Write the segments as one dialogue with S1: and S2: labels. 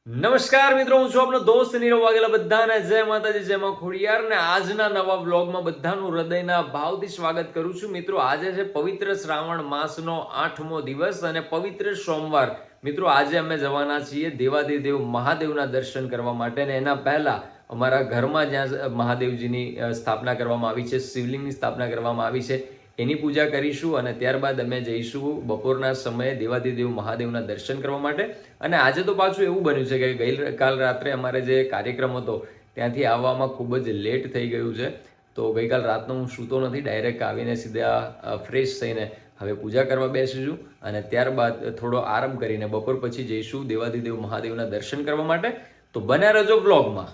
S1: નમસ્કાર મિત્રો, હું છું આપનો દોસ્ત નીરવ વાઘેલા. બધાને જય માતાજી, જય માં ખોડિયાર. ને આજના નવા વ્લોગમાં બધાનું હૃદયના ભાવથી સ્વાગત કરું છું. મિત્રો, આજે છે પવિત્ર શ્રાવણ માસનો 8મો દિવસ અને પવિત્ર સોમવાર. મિત્રો, આજે અમે જવાના છીએ દેવાધિદેવ મહાદેવના દર્શન કરવા માટે. ને એના પહેલા અમારા ઘરમાં જ્યાં મહાદેવજીની સ્થાપના કરવામાં આવી છે, શિવલિંગની સ્થાપના કરવામાં આવી છે, એની પૂજા કરીશું અને ત્યારબાદ અમે જઈશું બપોરના સમયે દેવાધિદેવ મહાદેવના દર્શન કરવા માટે. અને આજે તો પાછું એવું બન્યું છે કે ગઈકાલ રાત્રે અમારે જે કાર્યક્રમ હતો ત્યાંથી આવવામાં ખૂબ જ લેટ થઈ ગયું છે. તો ગઈકાલ રાતનો હું સૂતો નથી, ડાયરેક્ટ આવીને સીધા ફ્રેશ થઈને હવે પૂજા કરવા બેસીશું અને ત્યારબાદ થોડો આરામ કરીને બપોર પછી જઈશું દેવાધિદેવ મહાદેવના દર્શન કરવા માટે. તો બન્યા રહેજો બ્લોગમાં.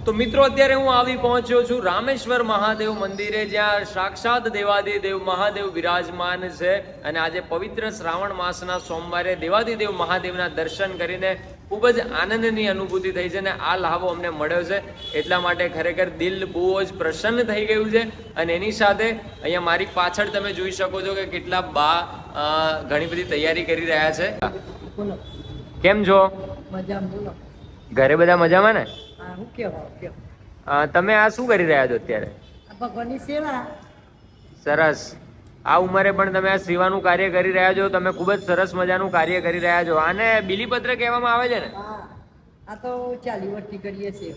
S1: તો મિત્રો, અત્યારે હું આવી પહોંચ્યો છું રામેશ્વર મહાદેવ મંદિરે, જ્યાં સાક્ષાત દેવાધિદેવ મહાદેવ બિરાજમાન છે. અને આજે પવિત્ર શ્રાવણ માસના સોમવારે દેવાધિદેવ મહાદેવના દર્શન કરીને ખૂબ જ આનંદની અનુભૂતિ થઈ છે. અને આ લાભો અમને મળ્યો છે એટલા માટે ખરેખર દિલ બહુ જ પ્રસન્ન થઈ ગયું છે. અને એની સાથે અહીંયા મારી પાછળ તમે જોઈ શકો છો કે કેટલા બા ઘણી બધી તૈયારી કરી રહ્યા છે. કેમ છો? ઘરે બધા મજામાં ને? તમે આ શું કરી રહ્યા છો અત્યારે?
S2: ભગવાનની સેવા.
S1: સરસ. આ ઉંમરે પણ તમે આ સેવાનું કાર્ય કરી રહ્યા છો. તમે ખૂબ જ સરસ મજાનું કાર્ય કરી રહ્યા છો. આને બિલીપત્ર કહેવામાં આવે છે ને?
S2: આ તો 40 વર્ષથી કરીએ છીએ.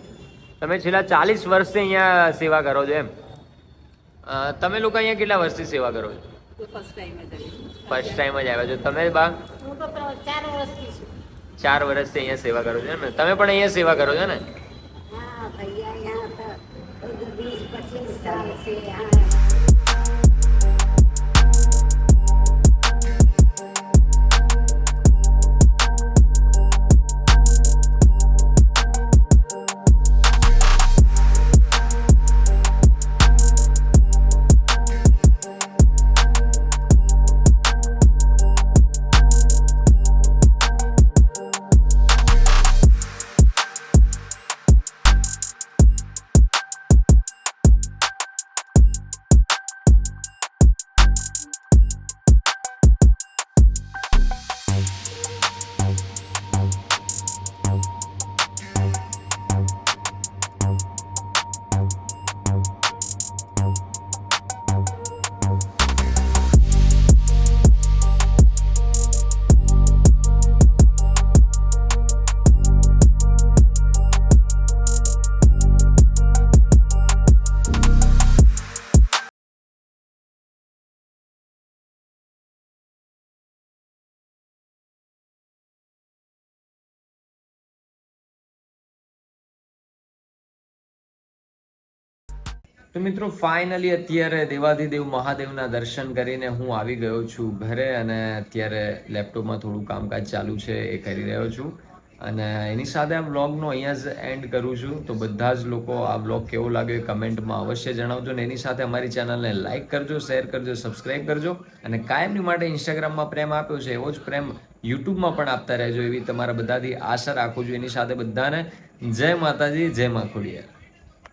S1: તમે છેલ્લા 40 વર્ષથી અહીંયા સેવા કરો છો એમ? તમે લોકો અહીંયા કેટલા વર્ષથી સેવા કરો છો? ફર્સ્ટ ટાઈમ જ આવ્યા છો તમે બા?
S2: હું તો 4 વર્ષથી છું.
S1: 4 વર્ષથી અહીંયા સેવા કરો છો ને? તમે પણ અહીંયા સેવા કરો છો ને?
S2: હા ભૈયા, यहाँ तो 20-25 साल से यहाँ.
S1: તો મિત્રો, ફાઇનલી અત્યારે દેવાધિદેવ મહાદેવના દર્શન કરીને હું આવી ગયો છું ઘરે. અને અત્યારે લેપટોપમાં થોડું કામકાજ ચાલુ છે, એ કરી રહ્યો છું. અને એની સાથે આ વ્લોગનો અહીંયા જ એન્ડ કરું છું. તો બધા જ લોકો આ વ્લોગ કેવો લાગ્યો એ કમેન્ટમાં અવશ્ય જણાવજો ને એની સાથે અમારી ચેનલને લાઇક કરજો, શેર કરજો, સબસ્ક્રાઇબ કરજો અને કાયમની માટે ઇન્સ્ટાગ્રામમાં પ્રેમ આપ્યો છે એવો જ પ્રેમ યુટ્યુબમાં પણ આપતા રહેજો એવી તમારા બધાથી આશા રાખું છું. એની સાથે બધાને જય માતાજી, જય મા ખોડિયાર.